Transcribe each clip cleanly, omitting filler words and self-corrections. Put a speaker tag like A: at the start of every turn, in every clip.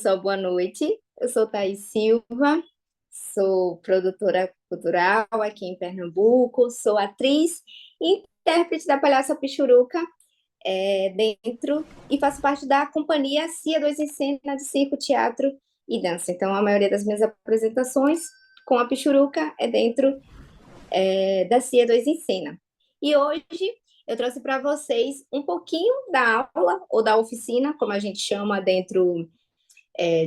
A: pessoal, boa noite. Eu sou Thaís Silva, sou produtora cultural aqui em Pernambuco, sou atriz e intérprete da Palhaça Pichuruca dentro e faço parte da companhia Cia 2 em Cena de Circo, Teatro e Dança. Então, a maioria das minhas apresentações com a Pichuruca é dentro da Cia 2 em Cena. E hoje eu trouxe para vocês um pouquinho da aula ou da oficina, como a gente chama dentro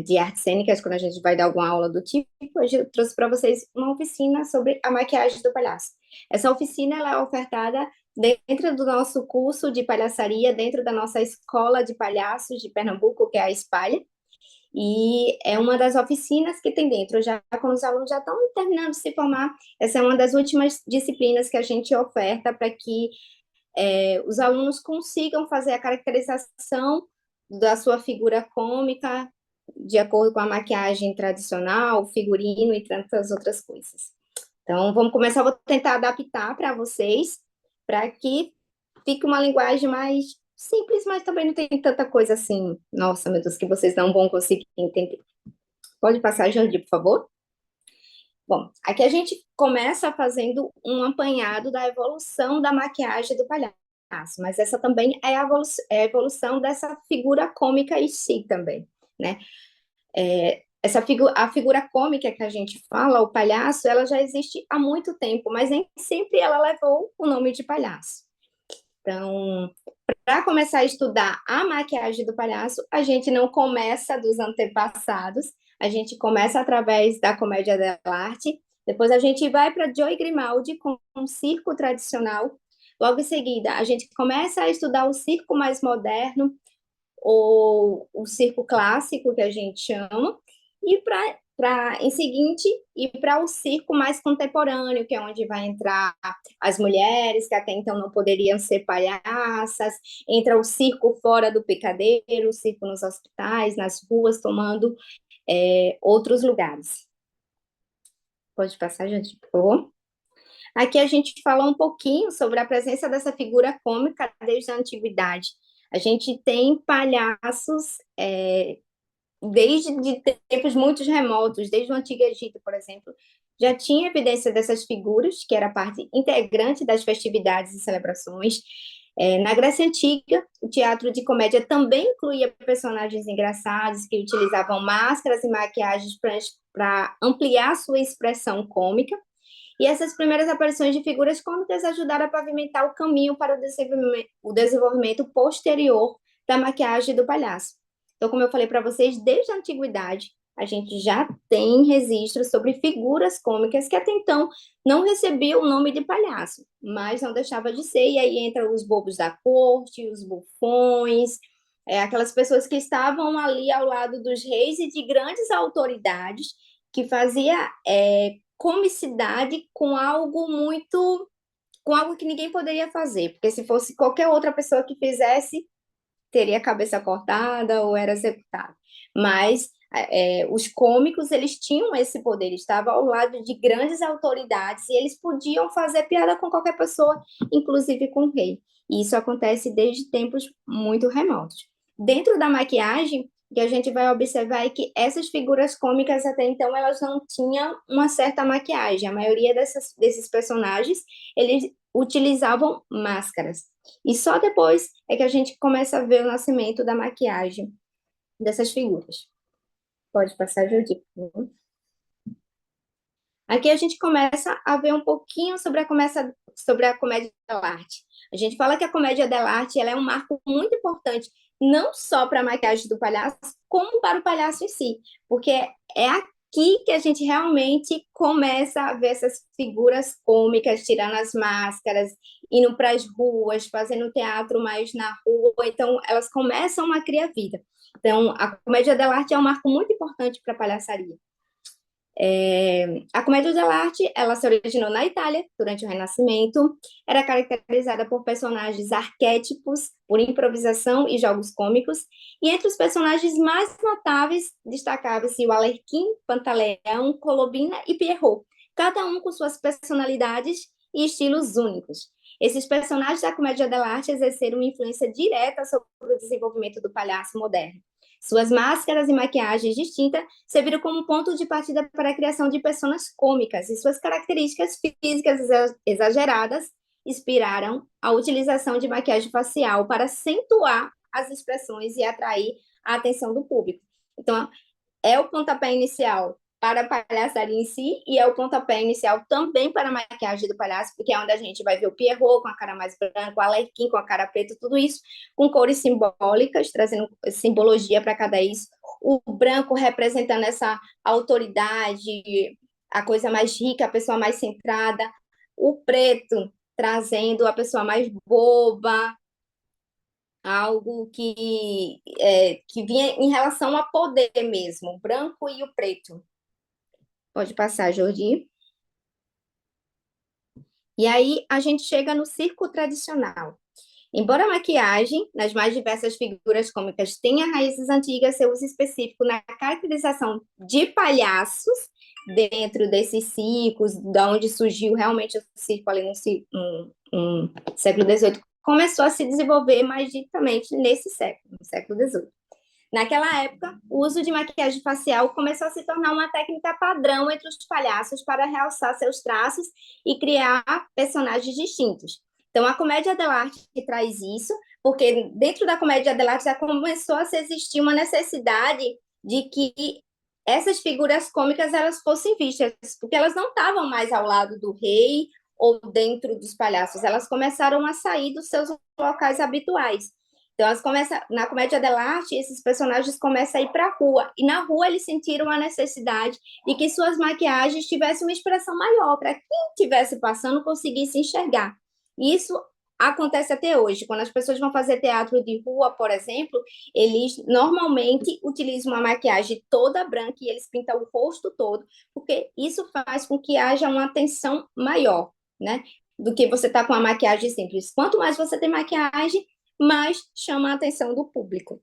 A: de artes cênicas, quando a gente vai dar alguma aula do tipo. Hoje eu trouxe para vocês uma oficina sobre a maquiagem do palhaço. Essa oficina ela é ofertada dentro do nosso curso de palhaçaria, dentro da nossa escola de palhaços de Pernambuco, que é a Espalha, e é uma das oficinas que tem dentro. Já quando os alunos já estão terminando de se formar, essa é uma das últimas disciplinas que a gente oferta para que os alunos consigam fazer a caracterização da sua figura cômica de acordo com a maquiagem tradicional, figurino e tantas outras coisas. Então, vamos começar, vou tentar adaptar para vocês, para que fique uma linguagem mais simples, mas também não tem tanta coisa assim, nossa, meu Deus, que vocês não vão conseguir entender. Pode passar, Jordi, por favor? Bom, aqui a gente começa fazendo um apanhado da evolução da maquiagem do palhaço, mas essa também é a evolução dessa figura cômica em si também, né? A figura cômica que a gente fala, o palhaço, ela já existe há muito tempo, mas nem sempre ela levou o nome de palhaço. Então, para começar a estudar a maquiagem do palhaço, a gente não começa dos antepassados, a gente começa através da comédia dell'arte, depois a gente vai para Joey Grimaldi com um circo tradicional, logo em seguida a gente começa a estudar o circo mais moderno, ou o circo clássico, que a gente chama, e em seguinte, ir para o circo mais contemporâneo, que é onde vai entrar as mulheres, que até então não poderiam ser palhaças, entra o circo fora do picadeiro, o circo nos hospitais, nas ruas, tomando outros lugares. Pode passar, gente, por favor? Aqui a gente fala um pouquinho sobre a presença dessa figura cômica desde a antiguidade. A gente tem palhaços desde de tempos muito remotos, desde o Antigo Egito, por exemplo, já tinha evidência dessas figuras, que era parte integrante das festividades e celebrações. Na Grécia Antiga, o teatro de comédia também incluía personagens engraçados que utilizavam máscaras e maquiagens para ampliar sua expressão cômica. E essas primeiras aparições de figuras cômicas ajudaram a pavimentar o caminho para o desenvolvimento posterior da maquiagem do palhaço. Então, como eu falei para vocês, desde a antiguidade, a gente já tem registros sobre figuras cômicas que até então não recebiam o nome de palhaço, mas não deixava de ser, e aí entram os bobos da corte, os bufões, aquelas pessoas que estavam ali ao lado dos reis e de grandes autoridades, que fazia comicidade com algo que ninguém poderia fazer, porque se fosse qualquer outra pessoa que fizesse, teria a cabeça cortada ou era executado. Mas os cômicos, eles tinham esse poder, estavam ao lado de grandes autoridades e eles podiam fazer piada com qualquer pessoa, inclusive com o rei. E isso acontece desde tempos muito remotos. Dentro da maquiagem, o que a gente vai observar é que essas figuras cômicas até então elas não tinham uma certa maquiagem. A maioria desses personagens eles utilizavam máscaras. E só depois é que a gente começa a ver o nascimento da maquiagem dessas figuras. Pode passar, Judith. Aqui a gente começa a ver um pouquinho sobre a comédia dell'arte. A gente fala que a comédia dell'arte ela é um marco muito importante, não só para a maquiagem do palhaço, como para o palhaço em si, porque é aqui que a gente realmente começa a ver essas figuras cômicas, tirando as máscaras, indo para as ruas, fazendo teatro mais na rua, então elas começam a criar vida. Então, a comédia dell'arte é um marco muito importante para a palhaçaria. A comédia dell'arte, ela se originou na Itália durante o Renascimento, era caracterizada por personagens arquétipos, por improvisação e jogos cômicos, e entre os personagens mais notáveis destacava-se o Arlequim, Pantaleão, Colobina e Pierrot, cada um com suas personalidades e estilos únicos. Esses personagens da comédia dell'arte exerceram uma influência direta sobre o desenvolvimento do palhaço moderno. Suas máscaras e maquiagens distintas serviram como ponto de partida para a criação de personas cômicas, e suas características físicas exageradas inspiraram a utilização de maquiagem facial para acentuar as expressões e atrair a atenção do público. Então, é o pontapé inicial para a palhaçaria em si e é o pontapé inicial também para a maquiagem do palhaço, porque é onde a gente vai ver o Pierrot com a cara mais branca, o Arlequim com a cara preta, tudo isso com cores simbólicas, trazendo simbologia para cada isso. O branco representando essa autoridade, a coisa mais rica, a pessoa mais centrada. O preto trazendo a pessoa mais boba, algo que vinha em relação a poder mesmo, o branco e o preto. Pode passar, Jordi. E aí a gente chega no circo tradicional. Embora a maquiagem, nas mais diversas figuras cômicas, tenha raízes antigas, seu uso específico na caracterização de palhaços dentro desses circos, da onde surgiu realmente o circo ali no século XVIII, começou a se desenvolver mais ditamente nesse século, no século XVIII. Naquela época, o uso de maquiagem facial começou a se tornar uma técnica padrão entre os palhaços para realçar seus traços e criar personagens distintos. Então, a comédia dell'arte traz isso, porque dentro da comédia dell'arte já começou a existir uma necessidade de que essas figuras cômicas elas fossem vistas, porque elas não estavam mais ao lado do rei ou dentro dos palhaços, elas começaram a sair dos seus locais habituais. Então, na comédia dell'arte, esses personagens começam a ir para a rua. E na rua eles sentiram a necessidade de que suas maquiagens tivessem uma expressão maior, para quem estivesse passando conseguisse enxergar. E isso acontece até hoje. Quando as pessoas vão fazer teatro de rua, por exemplo, eles normalmente utilizam uma maquiagem toda branca e eles pintam o rosto todo, porque isso faz com que haja uma atenção maior, né? Do que você tá com a maquiagem simples. Quanto mais você tem maquiagem, mas chama a atenção do público.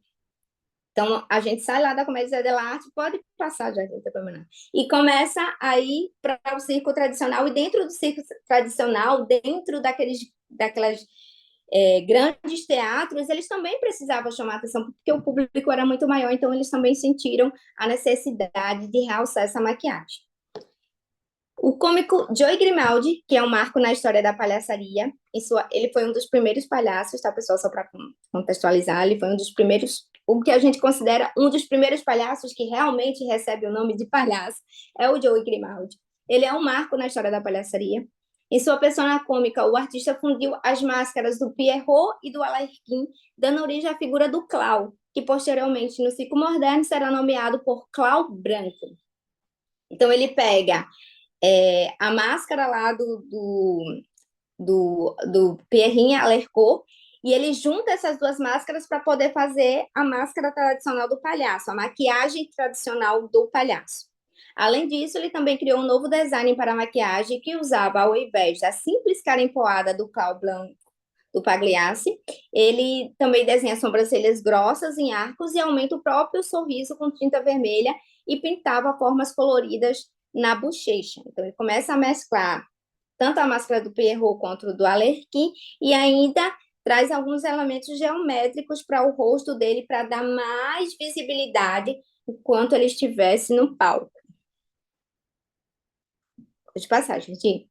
A: Então, a gente sai lá da comédia dell'arte, pode passar, já não tem problema não. E começa a ir para o circo tradicional, e dentro do circo tradicional, dentro daquelas grandes teatros, eles também precisavam chamar a atenção, porque o público era muito maior, então eles também sentiram a necessidade de realçar essa maquiagem. O cômico Joey Grimaldi, que é um marco na história da palhaçaria, ele foi um dos primeiros palhaços, tá, pessoal? Só para contextualizar, ele foi um dos primeiros, o que a gente considera um dos primeiros palhaços que realmente recebe o nome de palhaço, é o Joey Grimaldi. Ele é um marco na história da palhaçaria. Em sua persona cômica, o artista fundiu as máscaras do Pierrot e do Alarquim, dando origem à figura do Clown, que posteriormente, no circo moderno, será nomeado por Clown Branco. Então, ele pega a máscara lá do Pierrinha Alercot, e ele junta essas duas máscaras para poder fazer a máscara tradicional do palhaço, a maquiagem tradicional do palhaço. Além disso, ele também criou um novo design para a maquiagem que usava, ao invés da simples cara empoada do Clau Blanc do Pagliacci, ele também desenha sobrancelhas grossas em arcos e aumenta o próprio sorriso com tinta vermelha e pintava formas coloridas na bochecha. Então, ele começa a mesclar tanto a máscara do Pierrot quanto do Alerquim e ainda traz alguns elementos geométricos para o rosto dele para dar mais visibilidade enquanto ele estivesse no palco. Pode passar, gente.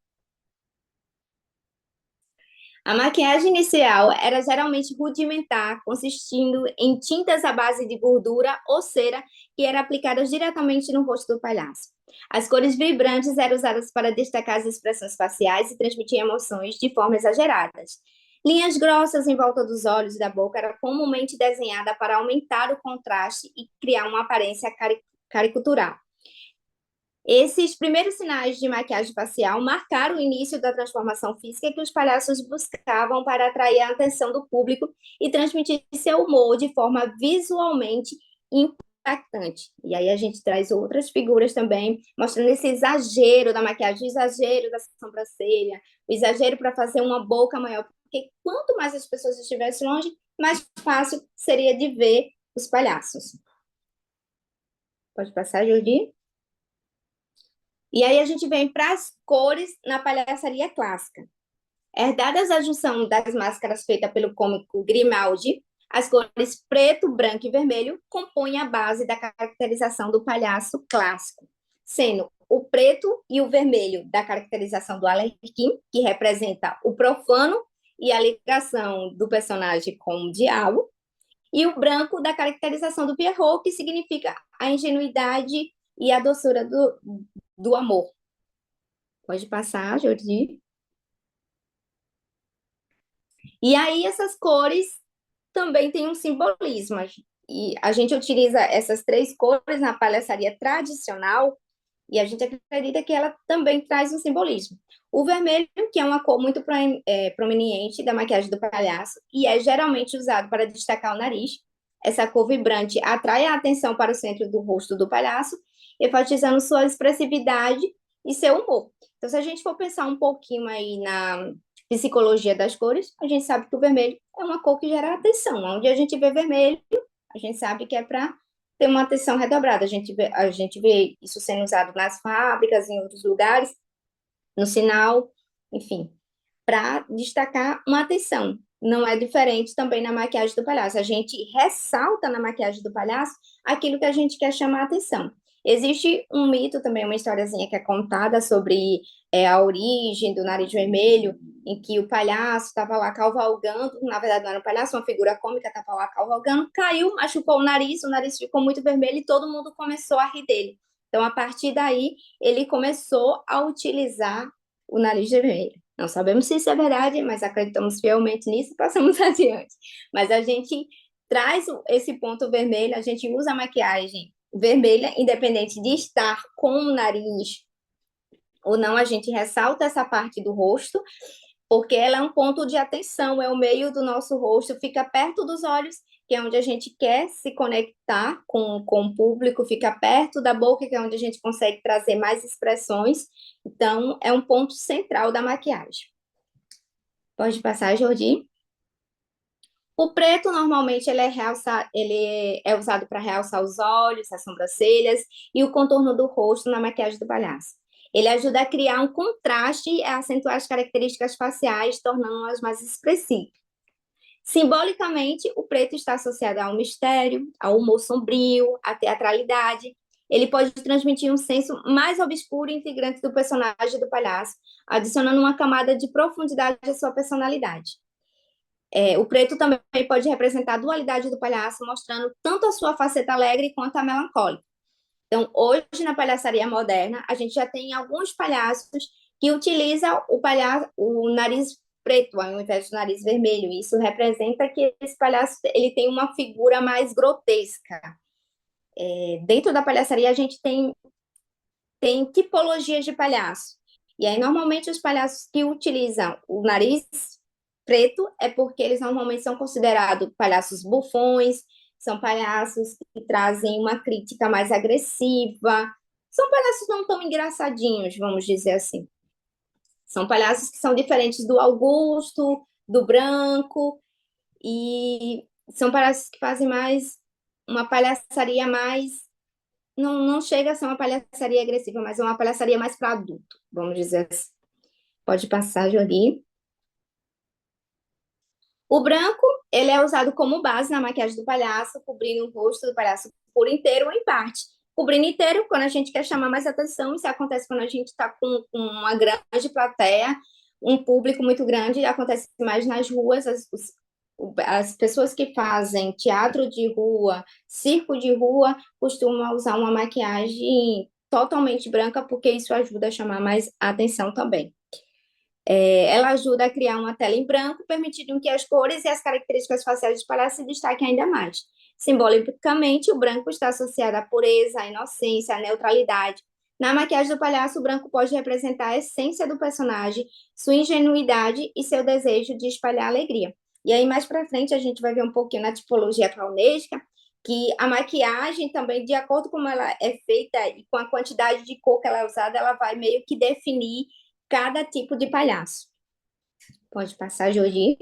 A: A maquiagem inicial era geralmente rudimentar, consistindo em tintas à base de gordura ou cera que eram aplicadas diretamente no rosto do palhaço. As cores vibrantes eram usadas para destacar as expressões faciais e transmitir emoções de forma exageradas. Linhas grossas em volta dos olhos e da boca eram comumente desenhadas para aumentar o contraste e criar uma aparência caricatural. Esses primeiros sinais de maquiagem facial marcaram o início da transformação física que os palhaços buscavam para atrair a atenção do público e transmitir seu humor de forma visualmente impactante. E aí a gente traz outras figuras também, mostrando esse exagero da maquiagem, o exagero da sobrancelha, o exagero para fazer uma boca maior, porque quanto mais as pessoas estivessem longe, mais fácil seria de ver os palhaços. Pode passar, Jordi? E aí a gente vem para as cores na palhaçaria clássica. Herdadas da junção das máscaras feita pelo cômico Grimaldi, As cores preto, branco e vermelho compõem a base da caracterização do palhaço clássico, sendo o preto e o vermelho da caracterização do Arlequim, que representa o profano e a ligação do personagem com o diabo, e o branco da caracterização do Pierrot, que significa a ingenuidade e a doçura do amor. Pode passar, Jordi. E aí essas cores também têm um simbolismo. E a gente utiliza essas três cores na palhaçaria tradicional e a gente acredita que ela também traz um simbolismo. O vermelho, que é uma cor muito prominente da maquiagem do palhaço e é geralmente usado para destacar o nariz. Essa cor vibrante atrai a atenção para o centro do rosto do palhaço, enfatizando sua expressividade e seu humor. Então, se a gente for pensar um pouquinho aí na psicologia das cores, a gente sabe que o vermelho é uma cor que gera atenção. Onde a gente vê vermelho, a gente sabe que é para ter uma atenção redobrada. A gente vê isso sendo usado nas fábricas, em outros lugares, no sinal, enfim, para destacar uma atenção. Não é diferente também na maquiagem do palhaço. A gente ressalta na maquiagem do palhaço aquilo que a gente quer chamar a atenção. Existe um mito também, uma historiazinha que é contada sobre a origem do nariz vermelho, em que o palhaço estava lá cavalgando, na verdade não era um palhaço, uma figura cômica estava lá cavalgando, caiu, machucou o nariz ficou muito vermelho e todo mundo começou a rir dele. Então, a partir daí, ele começou a utilizar o nariz vermelho. Não sabemos se isso é verdade, mas acreditamos fielmente nisso e passamos adiante. Mas a gente traz esse ponto vermelho, a gente usa a maquiagem vermelha, independente de estar com o nariz ou não, a gente ressalta essa parte do rosto, porque ela é um ponto de atenção, é o meio do nosso rosto, fica perto dos olhos, que é onde a gente quer se conectar com o público, fica perto da boca, que é onde a gente consegue trazer mais expressões. Então, é um ponto central da maquiagem. Pode passar, Jordi. O preto, normalmente, ele é usado para realçar os olhos, as sobrancelhas e o contorno do rosto na maquiagem do palhaço. Ele ajuda a criar um contraste e a acentuar as características faciais, tornando-as mais expressivas. Simbolicamente, o preto está associado ao mistério, ao humor sombrio, à teatralidade. Ele pode transmitir um senso mais obscuro e integrante do personagem do palhaço, adicionando uma camada de profundidade à sua personalidade. O preto também pode representar a dualidade do palhaço, mostrando tanto a sua faceta alegre quanto a melancólica. Então, hoje, na palhaçaria moderna, a gente já tem alguns palhaços que utilizam o nariz preto ao invés do nariz vermelho. Isso representa que esse palhaço ele tem uma figura mais grotesca. Dentro da palhaçaria, a gente tem tipologias de palhaço. E aí, normalmente, os palhaços que utilizam o nariz preto é porque eles normalmente são considerados palhaços bufões, são palhaços que trazem uma crítica mais agressiva, são palhaços não tão engraçadinhos, vamos dizer assim. São palhaços que são diferentes do Augusto, do Branco, e são palhaços que fazem mais uma palhaçaria mais. Não chega a ser uma palhaçaria agressiva, mas é uma palhaçaria mais para adulto, vamos dizer assim. Pode passar, Jolie. O branco, ele é usado como base na maquiagem do palhaço, cobrindo o rosto do palhaço por inteiro ou em parte. Cobrindo inteiro, quando a gente quer chamar mais atenção, isso acontece quando a gente está com uma grande plateia, um público muito grande, acontece mais nas ruas, as pessoas que fazem teatro de rua, circo de rua, costumam usar uma maquiagem totalmente branca, porque isso ajuda a chamar mais atenção também. Ela ajuda a criar uma tela em branco, permitindo que as cores e as características faciais do palhaço se destaquem ainda mais. Simbolicamente, o branco está associado à pureza, à inocência, à neutralidade. Na maquiagem do palhaço, o branco pode representar a essência do personagem, sua ingenuidade e seu desejo de espalhar alegria. E aí, mais para frente, a gente vai ver um pouquinho na tipologia clownesca, que a maquiagem também, de acordo com como ela é feita e com a quantidade de cor que ela é usada, ela vai meio que definir cada tipo de palhaço. Pode passar, Jordi.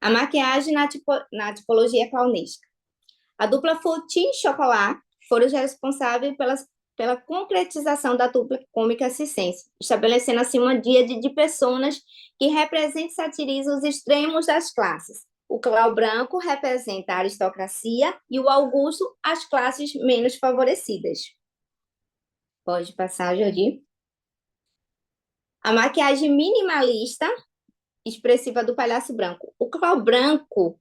A: A maquiagem na tipologia clownesca. A dupla Fouti e Chocolat foram os responsáveis pela concretização da dupla cômica circense, estabelecendo assim uma díade de personas que representam e satirizam os extremos das classes. O Clau Branco representa a aristocracia e o Augusto as classes menos favorecidas. Pode passar, Jodi. A maquiagem minimalista expressiva do palhaço branco. O Clau Branco,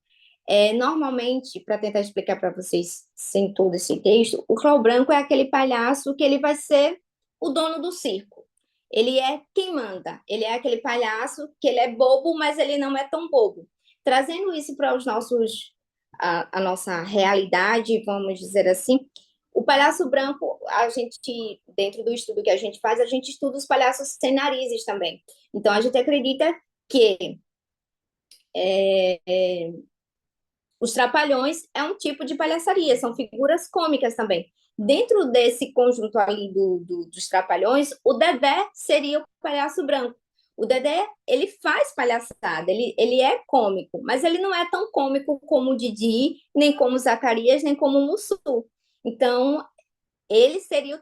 A: normalmente, para tentar explicar para vocês sem todo esse texto, o Clau Branco é aquele palhaço que ele vai ser o dono do circo. Ele é quem manda. Ele é aquele palhaço que ele é bobo, mas ele não é tão bobo. Trazendo isso para os nossos a nossa realidade, vamos dizer assim, o palhaço branco, a gente, dentro do estudo que a gente faz, a gente estuda os palhaços sem narizes também. Então, a gente acredita que os Trapalhões é um tipo de palhaçaria, são figuras cômicas também. Dentro desse conjunto ali dos Trapalhões, o Dedé seria o palhaço branco. O Dedé, ele faz palhaçada, ele é cômico, mas ele não é tão cômico como o Didi, nem como o Zacarias, nem como o Mussu. Então, ele seria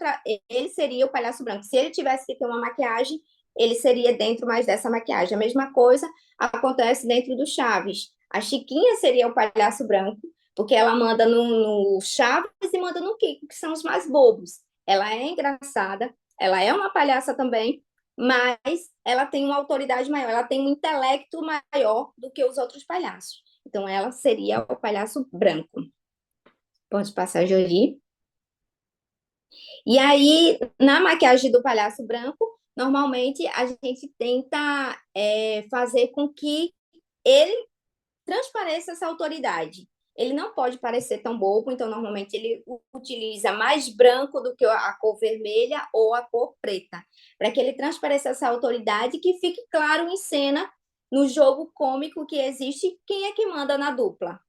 A: o palhaço branco. Se ele tivesse que ter uma maquiagem, ele seria dentro mais dessa maquiagem. A mesma coisa acontece dentro do Chaves. A Chiquinha seria o palhaço branco, porque ela manda no Chaves e manda no Kiko, que são os mais bobos. Ela é engraçada, ela é uma palhaça também, mas ela tem uma autoridade maior, ela tem um intelecto maior do que os outros palhaços. Então, ela seria o palhaço branco. Pode passar, Jolie. E aí, na maquiagem do palhaço branco, normalmente a gente tenta fazer com que ele transpareça essa autoridade. Ele não pode parecer tão bobo, então normalmente ele utiliza mais branco do que a cor vermelha ou a cor preta, para que ele transpareça essa autoridade e que fique claro em cena, no jogo cômico que existe, quem é que manda na dupla.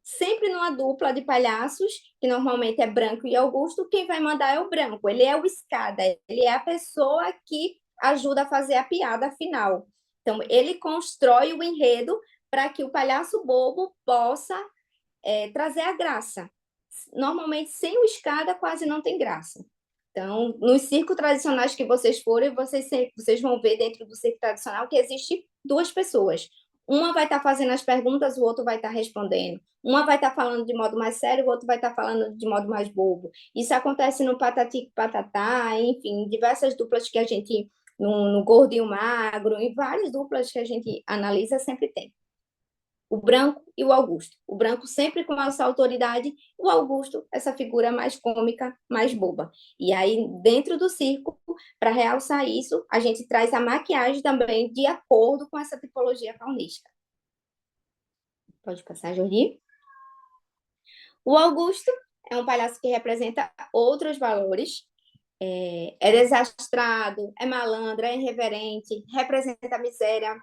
A: Sempre numa dupla de palhaços, que normalmente é Branco e Augusto, quem vai mandar é o Branco. Ele é o escada, ele é a pessoa que ajuda a fazer a piada final. Então, ele constrói o enredo para que o palhaço bobo possa trazer a graça. Normalmente, sem o escada, quase não tem graça. Então, nos circos tradicionais que vocês forem, vocês vão ver dentro do circo tradicional que existe duas pessoas. Uma vai estar fazendo as perguntas, o outro vai estar respondendo. Uma vai estar falando de modo mais sério, o outro vai estar falando de modo mais bobo. Isso acontece no Patati Patatá, enfim, diversas duplas que a gente, no Gordo e o Magro, em várias duplas que a gente analisa, sempre tem o Branco e o Augusto. O Branco sempre com essa autoridade, o Augusto, essa figura mais cômica, mais boba. E aí, dentro do circo, para realçar isso, a gente traz a maquiagem também de acordo com essa tipologia faunística. Pode passar, Jordi. O Augusto é um palhaço que representa outros valores. É desastrado, é malandro, é irreverente, representa a miséria,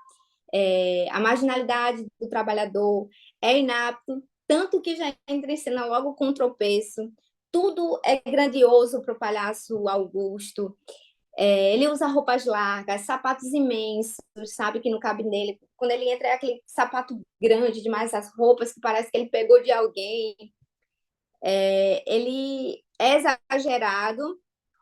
A: a marginalidade do trabalhador, é inapto, tanto que já entra em cena logo com um tropeço. Tudo é grandioso para o palhaço Augusto. Ele usa roupas largas, sapatos imensos, sabe que não cabe nele. Quando ele entra, é aquele sapato grande demais, as roupas que parece que ele pegou de alguém. Ele é exagerado.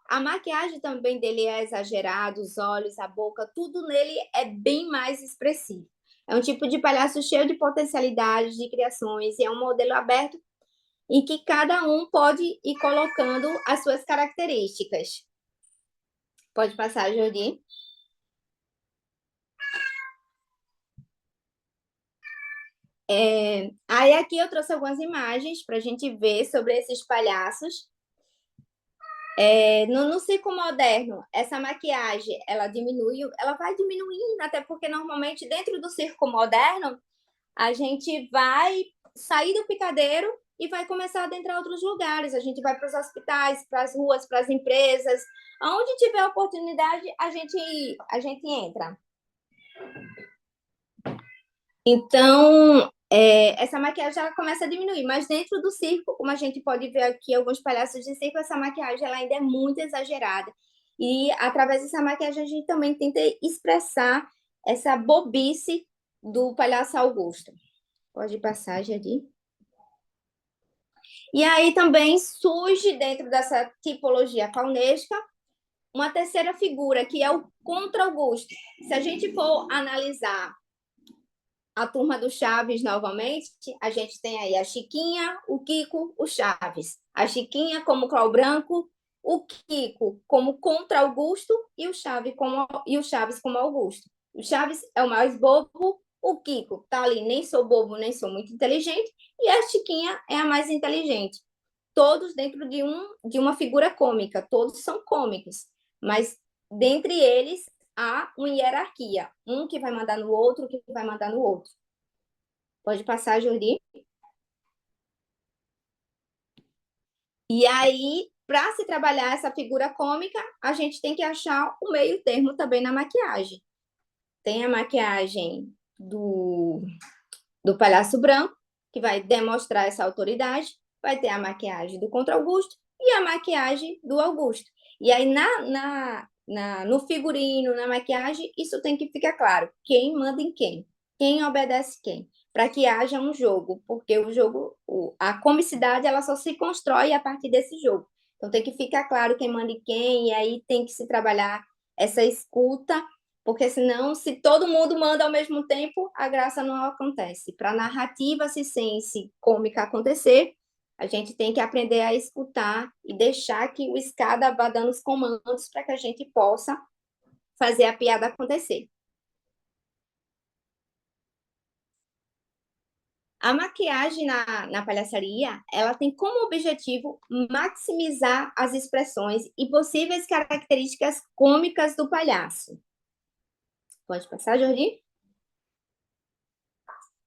A: A maquiagem também dele é exagerada, os olhos, a boca, tudo nele é bem mais expressivo. É um tipo de palhaço cheio de potencialidades, de criações, e é um modelo aberto em que cada um pode ir colocando as suas características. Pode passar, Jordi. Aí aqui eu trouxe algumas imagens para a gente ver sobre esses palhaços. No circo moderno, essa maquiagem, ela vai diminuindo, até porque normalmente dentro do circo moderno, a gente vai sair do picadeiro e vai começar a adentrar outros lugares. A gente vai para os hospitais, para as ruas, para as empresas. Aonde tiver oportunidade, a gente entra. Então, essa maquiagem ela começa a diminuir, mas dentro do circo, como a gente pode ver aqui alguns palhaços de circo, essa maquiagem ela ainda é muito exagerada. E através dessa maquiagem a gente também tenta expressar essa bobice do palhaço Augusto. Pode passar, Jadi. E aí também surge, dentro dessa tipologia faunesca, uma terceira figura, que é o Contra-Augusto. Se a gente for analisar a turma do Chaves novamente, a gente tem aí a Chiquinha, o Kiko, o Chaves. A Chiquinha como Clau Branco, o Kiko como Contra-Augusto e o Chaves como Augusto. O Chaves é o mais bobo, o Kiko tá ali, nem sou bobo, nem sou muito inteligente, e a Chiquinha é a mais inteligente. Todos dentro de uma figura cômica, todos são cômicos, mas dentre eles há uma hierarquia, um que vai mandar no outro, que vai mandar no outro. Pode passar, Jordi. E aí, para se trabalhar essa figura cômica, a gente tem que achar o meio termo também na maquiagem. Tem a maquiagem do palhaço branco, que vai demonstrar essa autoridade, vai ter a maquiagem do Contra Augusto e a maquiagem do Augusto. E aí, no figurino, na maquiagem, isso tem que ficar claro. Quem manda em quem obedece quem, para que haja um jogo, porque o jogo, a comicidade, ela só se constrói a partir desse jogo. Então tem que ficar claro quem manda em quem, e aí tem que se trabalhar essa escuta, porque senão, se todo mundo manda ao mesmo tempo, a graça não acontece. Para a narrativa circense cômica acontecer, a gente tem que aprender a escutar e deixar que o escada vá dando os comandos para que a gente possa fazer a piada acontecer. A maquiagem na palhaçaria, ela tem como objetivo maximizar as expressões e possíveis características cômicas do palhaço. Pode passar, Jordi?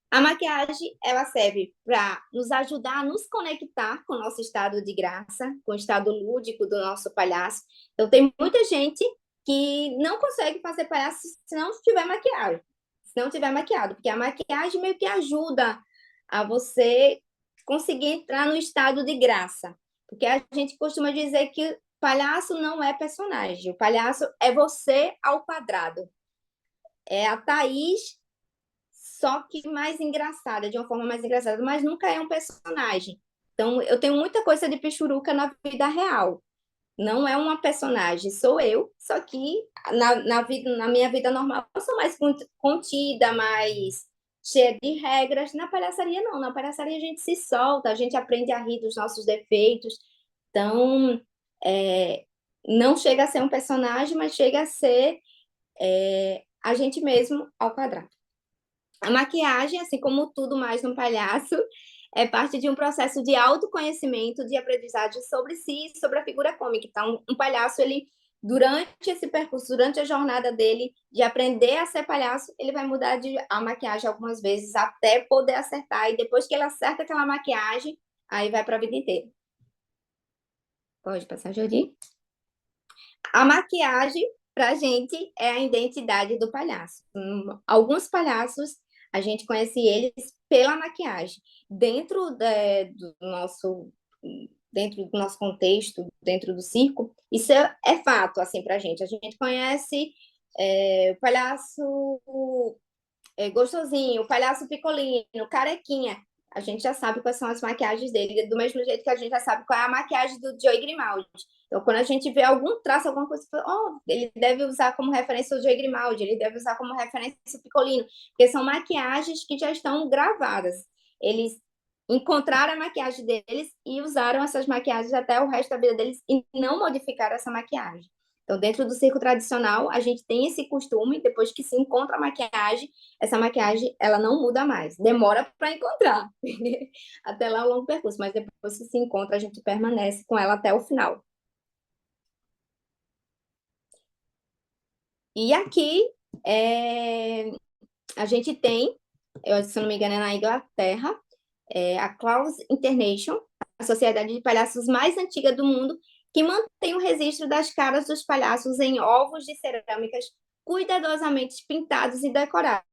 A: A maquiagem, ela serve para nos ajudar a nos conectar com o nosso estado de graça, com o estado lúdico do nosso palhaço. Então, tem muita gente que não consegue fazer palhaço se não tiver maquiagem, se não tiver maquiado, porque a maquiagem meio que ajuda a você conseguir entrar no estado de graça. Porque a gente costuma dizer que palhaço não é personagem, o palhaço é você ao quadrado. É a Thaís só que mais engraçada, de uma forma mais engraçada, mas nunca é um personagem. Então, eu tenho muita coisa de Pichuruca na vida real. Não é uma personagem, sou eu, só que na minha vida normal eu sou mais contida, mais cheia de regras. Na palhaçaria, não. Na palhaçaria a gente se solta, a gente aprende a rir dos nossos defeitos. Então, é, não chega a ser um personagem, mas chega a ser a gente mesmo ao quadrado. A maquiagem, assim como tudo mais no palhaço, é parte de um processo de autoconhecimento, de aprendizagem sobre si e sobre a figura cômica. Então, um palhaço, ele, durante esse percurso, durante a jornada dele de aprender a ser palhaço, ele vai mudar a maquiagem algumas vezes até poder acertar. E depois que ele acerta aquela maquiagem, aí vai para a vida inteira. Pode passar, Jordi? A maquiagem, para a gente, é a identidade do palhaço. Alguns palhaços, a gente conhece eles pela maquiagem. Dentro do nosso contexto, dentro do circo, isso é fato, assim, para a gente. A gente conhece o palhaço gostosinho, o palhaço picolino, carequinha. A gente já sabe quais são as maquiagens dele, do mesmo jeito que a gente já sabe qual é a maquiagem do Joey Grimaldi. Então, quando a gente vê algum traço, alguma coisa, oh, ele deve usar como referência o Joey Grimaldi, ele deve usar como referência o Picolino, porque são maquiagens que já estão gravadas. Eles encontraram a maquiagem deles e usaram essas maquiagens até o resto da vida deles e não modificaram essa maquiagem. Então, dentro do circo tradicional, a gente tem esse costume, depois que se encontra a maquiagem, essa maquiagem, ela não muda mais. Demora para encontrar, até lá o longo percurso, mas depois que se encontra, a gente permanece com ela até o final. E aqui, a gente tem, se eu não me engano, é na Inglaterra, a Clowns International, a sociedade de palhaços mais antiga do mundo, que mantém o registro das caras dos palhaços em ovos de cerâmicas cuidadosamente pintados e decorados.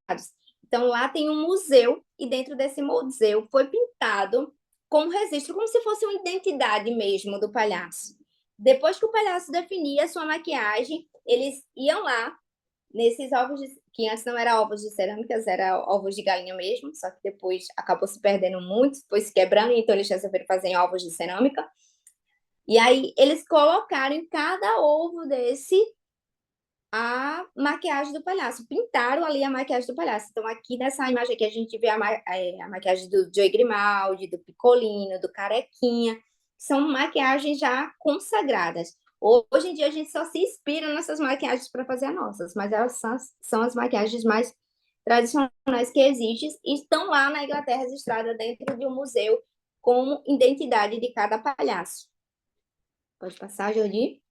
A: Então, lá tem um museu, e dentro desse museu foi pintado como registro, como se fosse uma identidade mesmo do palhaço. Depois que o palhaço definia sua maquiagem, eles iam lá, nesses ovos que antes não era ovos de cerâmicas, era ovos de galinha mesmo, só que depois acabou se perdendo muito, foi se quebrando, então eles resolveram fazer em ovos de cerâmica. E aí eles colocaram em cada ovo desse a maquiagem do palhaço, pintaram ali a maquiagem do palhaço. Então, aqui nessa imagem aqui, a gente vê a maquiagem do Joey Grimaldi, do Picolino, do Carequinha, são maquiagens já consagradas. Hoje em dia, a gente só se inspira nessas maquiagens para fazer as nossas, mas elas são as maquiagens mais tradicionais que existem e estão lá na Inglaterra registradas dentro de um museu como identidade de cada palhaço. Pode passar, Jordi?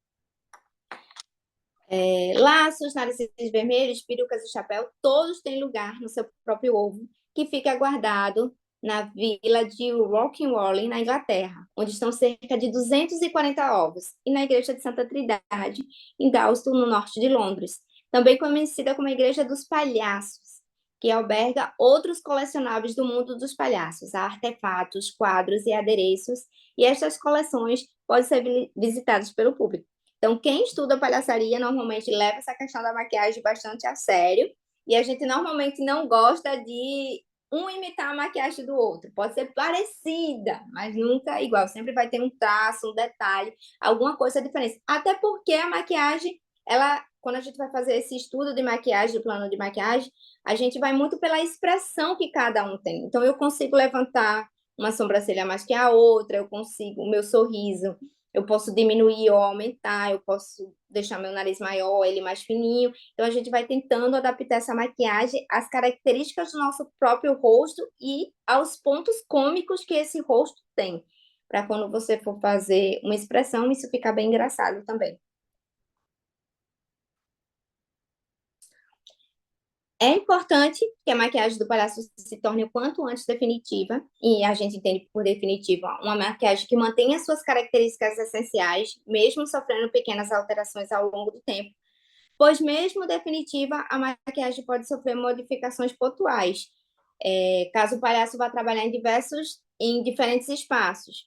A: Laços, narizes vermelhos, perucas e chapéu, todos têm lugar no seu próprio ovo, que fica guardado na vila de Rockingham, na Inglaterra, onde estão cerca de 240 ovos, e na igreja de Santa Trindade, em Dalston, no norte de Londres, também conhecida como a Igreja dos Palhaços, que alberga outros colecionáveis do mundo dos palhaços, artefatos, quadros e adereços, e estas coleções podem ser visitadas pelo público. Então, quem estuda palhaçaria normalmente leva essa questão da maquiagem bastante a sério, e a gente normalmente não gosta de um imitar a maquiagem do outro. Pode ser parecida, mas nunca igual. Sempre vai ter um traço, um detalhe, alguma coisa diferente. Até porque a maquiagem, quando a gente vai fazer esse estudo de maquiagem, do plano de maquiagem, a gente vai muito pela expressão que cada um tem. Então, eu consigo levantar uma sobrancelha mais que a outra, eu consigo, o meu sorriso eu posso diminuir ou aumentar, eu posso deixar meu nariz maior, ele mais fininho. Então, a gente vai tentando adaptar essa maquiagem às características do nosso próprio rosto e aos pontos cômicos que esse rosto tem. Para quando você for fazer uma expressão, isso ficar bem engraçado também. É importante que a maquiagem do palhaço se torne o quanto antes definitiva, e a gente entende por definitiva uma maquiagem que mantenha suas características essenciais, mesmo sofrendo pequenas alterações ao longo do tempo, pois mesmo definitiva, a maquiagem pode sofrer modificações pontuais, caso o palhaço vá trabalhar em diferentes espaços.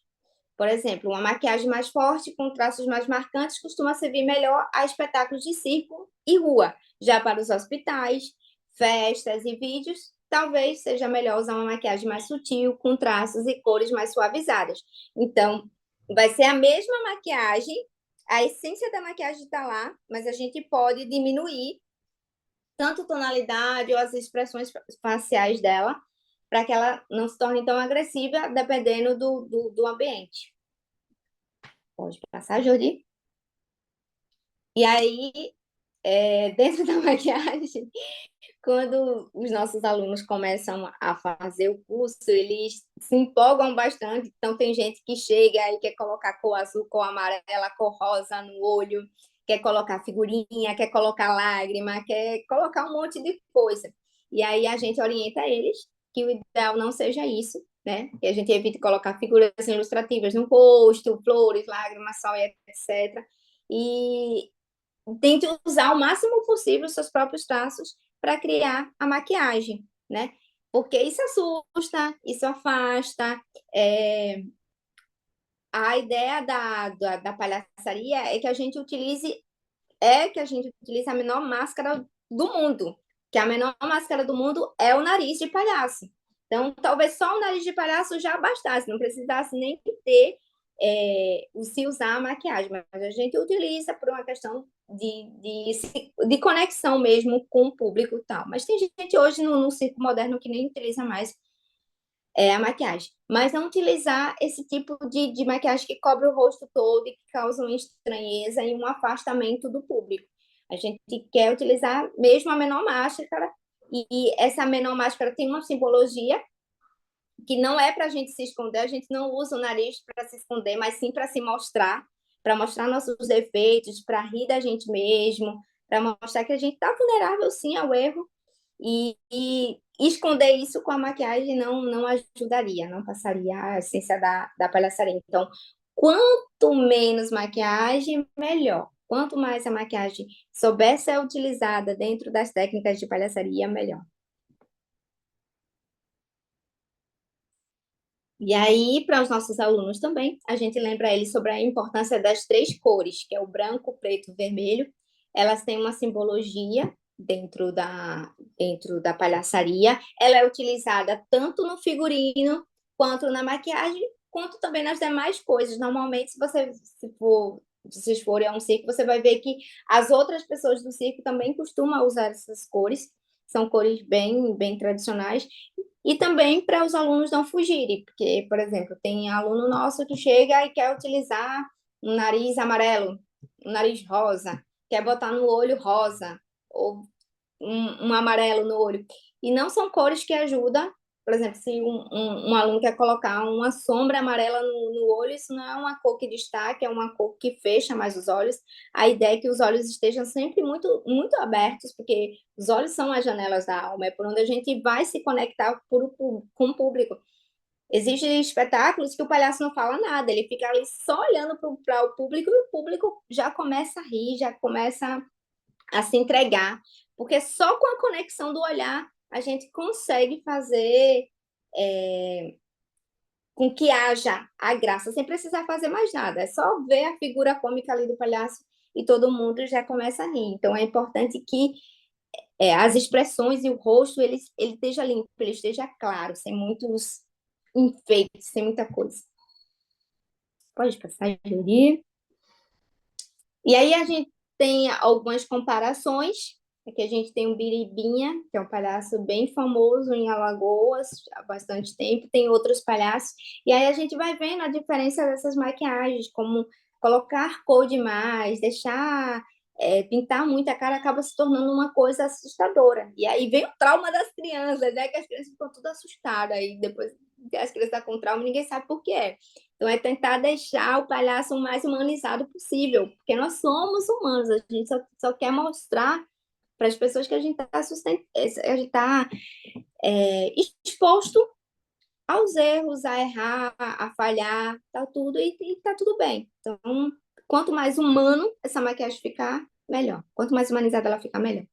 A: Por exemplo, uma maquiagem mais forte, com traços mais marcantes, costuma servir melhor a espetáculos de circo e rua. Já para os hospitais, festas e vídeos, talvez seja melhor usar uma maquiagem mais sutil, com traços e cores mais suavizadas. Então, vai ser a mesma maquiagem, a essência da maquiagem está lá, mas a gente pode diminuir tanto a tonalidade ou as expressões faciais dela, para que ela não se torne tão agressiva, dependendo do ambiente. Pode passar, Jordi. E aí, dentro da maquiagem, quando os nossos alunos começam a fazer o curso, eles se empolgam bastante. Então, tem gente que chega e quer colocar cor azul, cor amarela, cor rosa no olho, quer colocar figurinha, quer colocar lágrima, quer colocar um monte de coisa. E aí a gente orienta eles que o ideal não seja isso, né? Que a gente evite colocar figuras ilustrativas no rosto, flores, lágrimas, sol, etc. E tente usar o máximo possível os seus próprios traços para criar a maquiagem, né? Porque isso assusta, isso afasta. A ideia da palhaçaria é que a gente utilize a menor máscara do mundo, que a menor máscara do mundo é o nariz de palhaço. Então, talvez só o nariz de palhaço já bastasse, não precisasse nem ter se usar a maquiagem, mas a gente utiliza por uma questão de conexão mesmo com o público e tal. Mas tem gente hoje no circo moderno que nem utiliza mais a maquiagem. Mas não utilizar esse tipo de maquiagem que cobre o rosto todo e que causa uma estranheza e um afastamento do público. A gente quer utilizar mesmo a menor máscara, e essa menor máscara tem uma simbologia que não é para a gente se esconder, a gente não usa o nariz para se esconder, mas sim para mostrar nossos defeitos, para rir da gente mesmo, para mostrar que a gente está vulnerável sim ao erro, e esconder isso com a maquiagem não ajudaria, não passaria a essência da palhaçaria. Então, quanto menos maquiagem, melhor. Quanto mais a maquiagem souber ser utilizada dentro das técnicas de palhaçaria, melhor. E aí, para os nossos alunos também, a gente lembra eles sobre a importância das três cores, que é o branco, preto e vermelho. Elas têm uma simbologia dentro da palhaçaria. Ela é utilizada tanto no figurino, quanto na maquiagem, quanto também nas demais coisas. Normalmente, se vocês forem a um circo, você vai ver que as outras pessoas do circo também costumam usar essas cores. São cores bem tradicionais. E também para os alunos não fugirem, porque, por exemplo, tem aluno nosso que chega e quer utilizar um nariz amarelo, um nariz rosa, quer botar no olho rosa, ou um amarelo no olho. E não são cores que ajudam. Por exemplo, se um aluno quer colocar uma sombra amarela no olho, isso não é uma cor que destaca, é uma cor que fecha mais os olhos. A ideia é que os olhos estejam sempre muito abertos, porque os olhos são as janelas da alma, é por onde a gente vai se conectar com o público. Existem espetáculos que o palhaço não fala nada, ele fica ali só olhando para o público e o público já começa a rir, já começa a se entregar, porque só com a conexão do olhar a gente consegue fazer com que haja a graça, sem precisar fazer mais nada. É só ver a figura cômica ali do palhaço e todo mundo já começa a rir. Então é importante que as expressões e o rosto ele esteja limpo, ele esteja claro, sem muitos enfeites, sem muita coisa. Pode passar, Juri. E aí a gente tem algumas comparações. Aqui a gente tem o Biribinha, que é um palhaço bem famoso em Alagoas há bastante tempo. Tem outros palhaços. E aí a gente vai vendo a diferença dessas maquiagens, como colocar cor demais, deixar pintar muito a cara acaba se tornando uma coisa assustadora. E aí vem o trauma das crianças, né? Que as crianças ficam tudo assustadas. Aí depois as crianças estão com trauma, ninguém sabe por que é. Então, é tentar deixar o palhaço o mais humanizado possível, porque nós somos humanos, a gente só quer mostrar para as pessoas que a gente está exposto aos erros, a errar, a falhar, tá tudo e tá tudo bem. Então, quanto mais humano essa maquiagem ficar, melhor. Quanto mais humanizada ela ficar, melhor.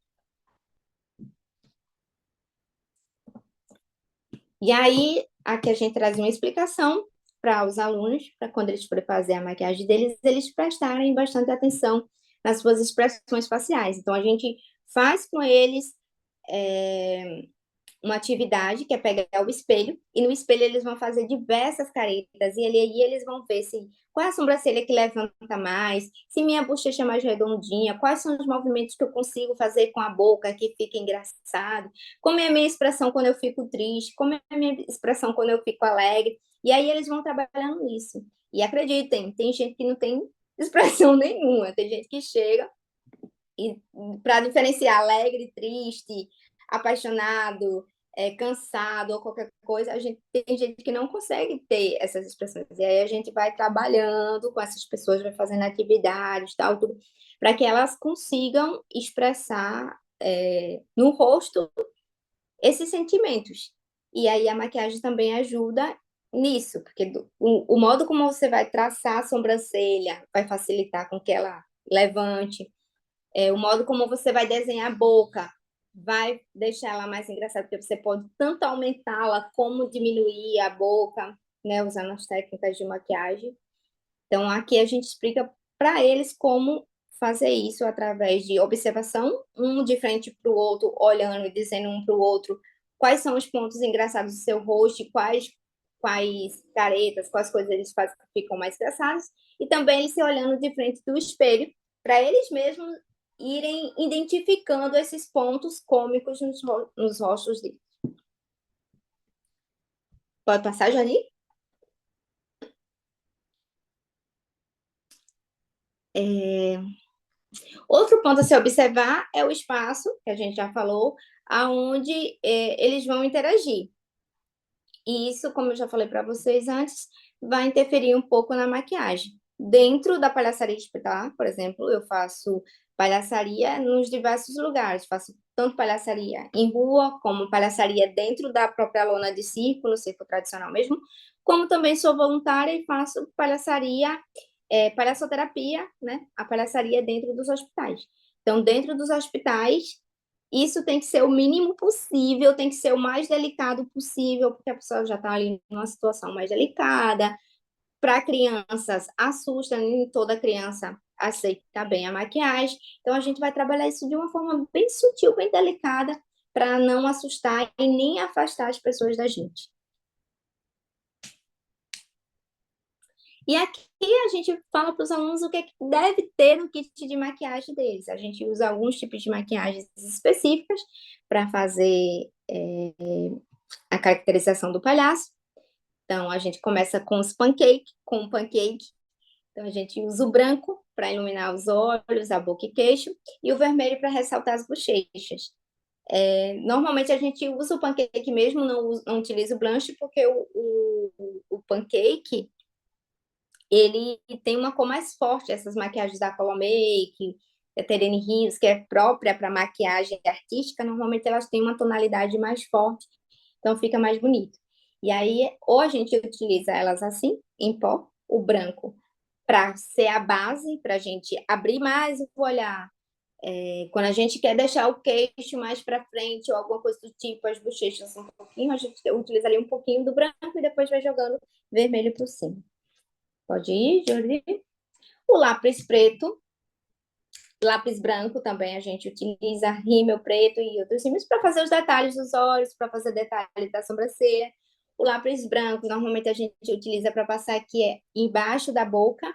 A: E aí, aqui a gente traz uma explicação para os alunos, para quando eles forem fazer a maquiagem deles, eles prestarem bastante atenção nas suas expressões faciais. Então, a gente faz com eles uma atividade que é pegar o espelho, e no espelho eles vão fazer diversas caretas, e aí eles vão ver se qual é a sobrancelha que levanta mais, se minha bochecha é mais redondinha, quais são os movimentos que eu consigo fazer com a boca que fica engraçado, como é a minha expressão quando eu fico triste, como é a minha expressão quando eu fico alegre, e aí eles vão trabalhando isso. E acreditem, tem gente que não tem expressão nenhuma, tem gente que chega e para diferenciar alegre, triste, apaixonado, cansado ou qualquer coisa, tem gente que não consegue ter essas expressões. E aí a gente vai trabalhando com essas pessoas, vai fazendo atividades, tal, tudo, para que elas consigam expressar no rosto esses sentimentos. E aí a maquiagem também ajuda nisso, porque o modo como você vai traçar a sobrancelha vai facilitar com que ela levante, o modo como você vai desenhar a boca vai deixar ela mais engraçada, porque você pode tanto aumentá-la como diminuir a boca, né, usando as técnicas de maquiagem. Então, aqui a gente explica para eles como fazer isso através de observação, um de frente para o outro, olhando e dizendo um para o outro quais são os pontos engraçados do seu rosto, quais caretas, quais coisas eles fazem que ficam mais engraçados, e também eles se olhando de frente do espelho, para eles mesmos irem identificando esses pontos cômicos nos rostos deles. Pode passar, Jani? Outro ponto a se observar é o espaço, que a gente já falou, aonde eles vão interagir. E isso, como eu já falei para vocês antes, vai interferir um pouco na maquiagem. Dentro da palhaçaria hospitalar, por exemplo, eu faço palhaçaria nos diversos lugares. Faço tanto palhaçaria em rua, como palhaçaria dentro da própria lona de circo, no circo tradicional mesmo, como também sou voluntária e faço palhaçoterapia, né? A palhaçaria dentro dos hospitais. Então, dentro dos hospitais, isso tem que ser o mínimo possível, tem que ser o mais delicado possível, porque a pessoa já está ali numa situação mais delicada, Para crianças, assusta, nem toda criança aceita bem a maquiagem. Então, a gente vai trabalhar isso de uma forma bem sutil, bem delicada, para não assustar e nem afastar as pessoas da gente. E aqui a gente fala para os alunos o que é que deve ter no kit de maquiagem deles. A gente usa alguns tipos de maquiagens específicas para fazer a caracterização do palhaço. Então, a gente começa com os pancake, com o pancake. Então, a gente usa o branco para iluminar os olhos, a boca e queixo, e o vermelho para ressaltar as bochechas. Normalmente, a gente usa o pancake mesmo, não utiliza o blush, porque o pancake, ele tem uma cor mais forte, essas maquiagens da Color Make, da Terene Rios, que é própria para maquiagem artística, normalmente elas têm uma tonalidade mais forte, então fica mais bonito. E aí, ou a gente utiliza elas assim, em pó, o branco, para ser a base, para a gente abrir mais o olhar. Quando a gente quer deixar o queixo mais para frente, ou alguma coisa do tipo, as bochechas um pouquinho, a gente utiliza ali um pouquinho do branco e depois vai jogando vermelho por cima. Pode ir, Jordi? O lápis preto, lápis branco também a gente utiliza, rímel preto e outros rímels para fazer os detalhes dos olhos, para fazer detalhes da sobrancelha. O lápis branco, normalmente a gente utiliza para passar aqui embaixo da boca,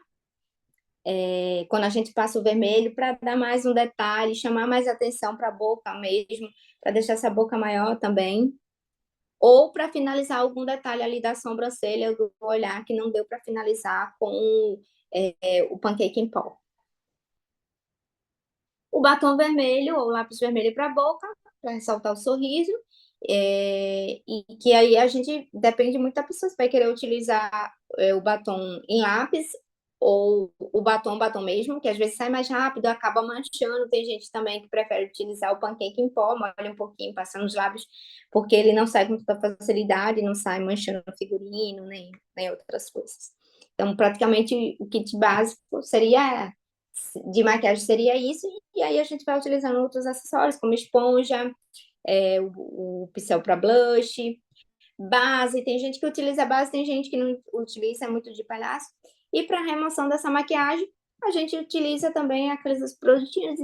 A: quando a gente passa o vermelho, para dar mais um detalhe, chamar mais atenção para a boca mesmo, para deixar essa boca maior também. Ou para finalizar algum detalhe ali da sobrancelha, do olhar, que não deu para finalizar com o pancake em pó. O batom vermelho ou lápis vermelho para a boca, para ressaltar o sorriso. E que aí a gente depende muito da pessoa, se vai querer utilizar o batom em lápis ou o batom mesmo, que às vezes sai mais rápido, acaba manchando. Tem gente também que prefere utilizar o pancake em pó, molha um pouquinho, passa nos lábios, porque ele não sai com toda facilidade, não sai manchando o figurino, nem outras coisas. Então, praticamente, o kit básico seria de maquiagem seria isso, e aí a gente vai utilizando outros acessórios, como esponja, o pincel para blush, base. Tem gente que utiliza base, tem gente que não utiliza, é muito de palhaço. E para remoção dessa maquiagem, a gente utiliza também aqueles produtinhos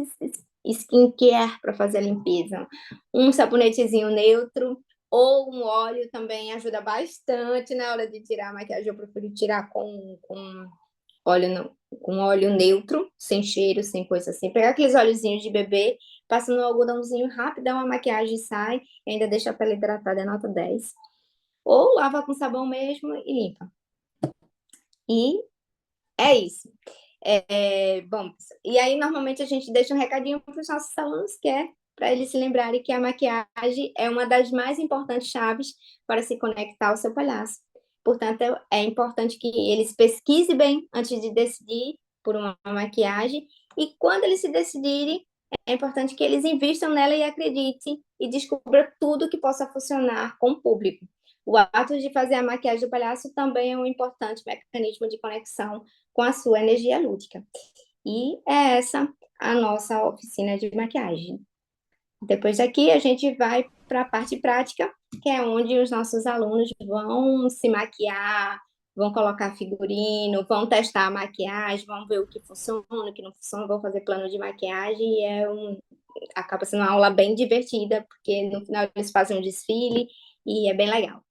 A: skincare para fazer a limpeza. Um sabonetezinho neutro ou um óleo também ajuda bastante na hora de tirar a maquiagem. Eu prefiro tirar com óleo, com óleo neutro, sem cheiro, sem coisa assim. Pegar aqueles óleozinhos de bebê, passa no algodãozinho rápido, dá uma maquiagem e sai, e ainda deixa a pele hidratada, é nota 10. Ou lava com sabão mesmo e limpa. E é isso. Bom, e aí normalmente a gente deixa um recadinho para os nossos alunos, que é para eles se lembrarem que a maquiagem é uma das mais importantes chaves para se conectar ao seu palhaço. Portanto, é importante que eles pesquisem bem antes de decidir por uma maquiagem, e quando eles se decidirem, é importante que eles invistam nela e acreditem e descubram tudo que possa funcionar com o público. O ato de fazer a maquiagem do palhaço também é um importante mecanismo de conexão com a sua energia lúdica. E é essa a nossa oficina de maquiagem. Depois daqui, a gente vai para a parte prática, que é onde os nossos alunos vão se maquiar, vão colocar figurino, vão testar a maquiagem, vão ver o que funciona, o que não funciona, vão fazer plano de maquiagem. E acaba sendo uma aula bem divertida, porque no final eles fazem um desfile e é bem legal.